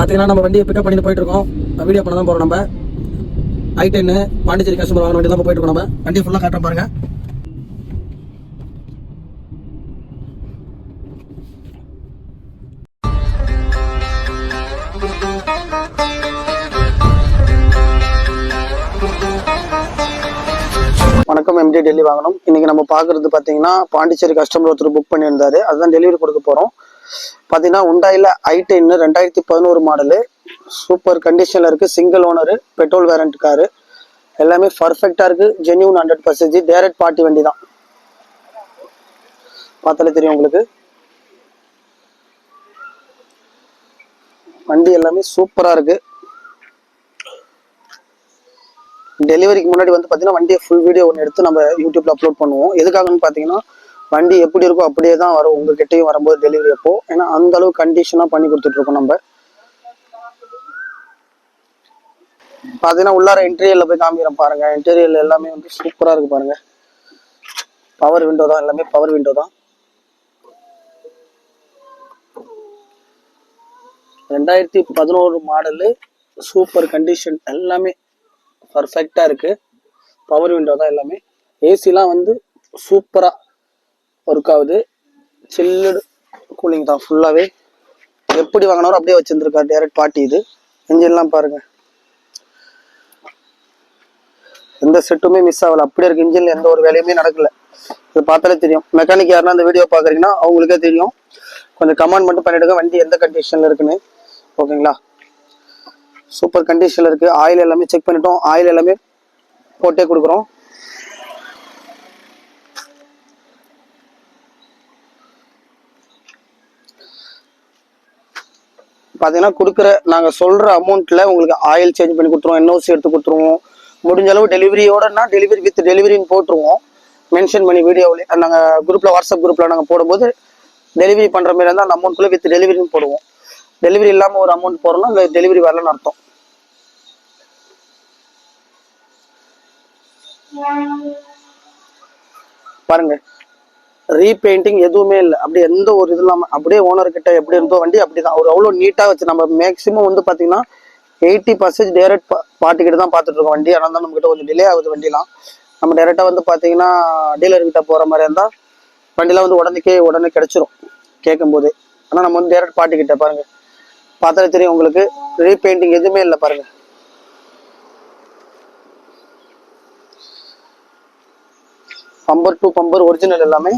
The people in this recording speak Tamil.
பார்த்தீங்கன்னா நம்ம வண்டியை பிக்கப் பண்ணிட்டு போயிட்டு இருக்கோம். வீடியோ பண்ண தான் போகிறோம். நம்ம I10 பாண்டிச்சேரி கஸ்டமர் வாங்கின வண்டி தான் போயிட்டு இருக்கோம். நம்ம வண்டி ஃபுல்லாக காட்டுறோம் பாருங்க. வணக்கம், MD டெல்லி வாங்கணும். இன்னைக்கு நம்ம பார்க்கறது பார்த்தீங்கன்னா பாண்டிச்சேரி கஸ்டமர் ஒருத்தர் புக் பண்ணியிருந்தாரு. அதுதான் டெலிவரி கொடுக்க போகிறோம். பார்த்தீங்கன்னா உண்டாயில் I10 2011 மாடலு, சூப்பர் கண்டிஷனில் இருக்குது. சிங்கிள் ஓனரு, பெட்ரோல் வேரண்ட் காரு, எல்லாமே பர்ஃபெக்டாக இருக்குது. ஜென்யூன் 100%. டைரக்ட் பார்ட்டி வண்டி தான். பார்த்தாலே தெரியும் உங்களுக்கு. வண்டி எல்லாமே சூப்பராக இருக்குது. டெலிவரிக்கு முன்னாடி வந்து பார்த்தீங்கன்னா வண்டியை ஃபுல் வீடியோ ஒன்று எடுத்து நம்ம யூடியூப்ல அப்லோட் பண்ணுவோம். எதுக்காகன்னு பார்த்தீங்கன்னா வண்டி எப்படி இருக்கோ அப்படியே தான் வரும் உங்ககிட்டயும் வரும்போது டெலிவரி அப்போ. ஏன்னா அந்த அளவு கண்டிஷனாக பண்ணி கொடுத்துட்டு இருக்கோம். நம்ம பார்த்தீங்கன்னா உள்ளார இன்டீரியர்ல போய் காமிக்கிறோம் பாருங்க. இன்டீரியர்ல எல்லாமே வந்து சூப்பராக இருக்கு பாருங்க. பவர் விண்டோ தான், எல்லாமே பவர் விண்டோ தான். 2011 மாடலு, சூப்பர் கண்டிஷன், எல்லாமே பர்ஃபெக்டா இருக்கு. பவர் விண்டோ தான் எல்லாமே. ஏசிலாம் வந்து சூப்பரா ஒர்க் ஆகுது. சில்லுடு கூலிங் தான் ஃபுல்லாவே. எப்படி வாங்கினாலும் அப்படியே வச்சிருந்துருக்காரு. டைரக்ட் பார்ட்டி இது. இன்ஜின்லாம் பாருங்க, எந்த செட்டுமே மிஸ் ஆகல. அப்படியே இருக்கு. இன்ஜின்ல எந்த ஒரு வேலையுமே நடக்கல. இது பார்த்தாலே தெரியும். மெக்கானிக் யாருன்னா அந்த வீடியோ பாக்குறீங்கன்னா அவங்களுக்கே தெரியும். கொஞ்சம் கமெண்ட் மட்டும் பண்ணிடுங்க வண்டி எந்த கண்டிஷன்ல இருக்குன்னு. ஓகேங்களா? சூப்பர் கண்டிஷன்ல இருக்கு. ஆயில் எல்லாமே செக் பண்ணிட்டோம். ஆயில் எல்லாமே போட்டே கொடுக்குறோம். பார்த்தீங்கன்னா கொடுக்குற நாங்கள் சொல்கிற அமௌண்ட்டில் உங்களுக்கு ஆயில் சேஞ்ச் பண்ணி கொடுத்துருவோம். NOC எடுத்து கொடுத்துருவோம். முடிஞ்ச அளவு டெலிவரியோடனா டெலிவரி வித் டெலிவரின்னு போட்டுருவோம். மென்ஷன் பண்ணி வீடியோவிலே நாங்கள் குரூப்பில், வாட்ஸ்அப் குரூப்பில் நாங்கள் போடும்போது டெலிவரி பண்ணுற மாதிரி இருந்தால் அந்த அமௌண்ட்குள்ளே வித் டெலிவரின்னு போடுவோம். டெலிவரி இல்லாமல் ஒரு அமௌண்ட் போடுறோம்னா அந்த டெலிவரி வரலன்னு அர்த்தம். பாருங்க, ரீபெயிண்டிங் எதுவுமே இல்லை. அப்படி எந்த ஒரு இது இல்லாமல் அப்படியே ஓனர் கிட்ட எப்படி இருந்தோ வண்டி அப்படிதான். அவர் அவ்வளோ நீட்டாக வச்சு நம்ம மேக்ஸிமம் வந்து பார்த்தீங்கன்னா 80% டைரக்ட் பார்ட்டி கிட்ட தான் பார்த்துட்டு இருக்கோம் வண்டி. ஆனால் தான் நம்ம கிட்ட கொஞ்சம் டிலே ஆகுது வண்டிலாம். நம்ம டைரெக்டாக வந்து பார்த்தீங்கன்னா டீலர்கிட்ட போகிற மாதிரி இருந்தால் வண்டிலாம் வந்து உடனே கிடைச்சிரும் கேட்கும் போதே. ஆனால் நம்ம வந்து டைரக்ட் பார்ட்டி கிட்ட பாருங்க, பார்த்தாலே தெரியும் உங்களுக்கு. ரீபெயிண்டிங் எதுவுமே இல்லை பாருங்க. பம்பர் டு பம்பர் ஒரிஜினல் எல்லாமே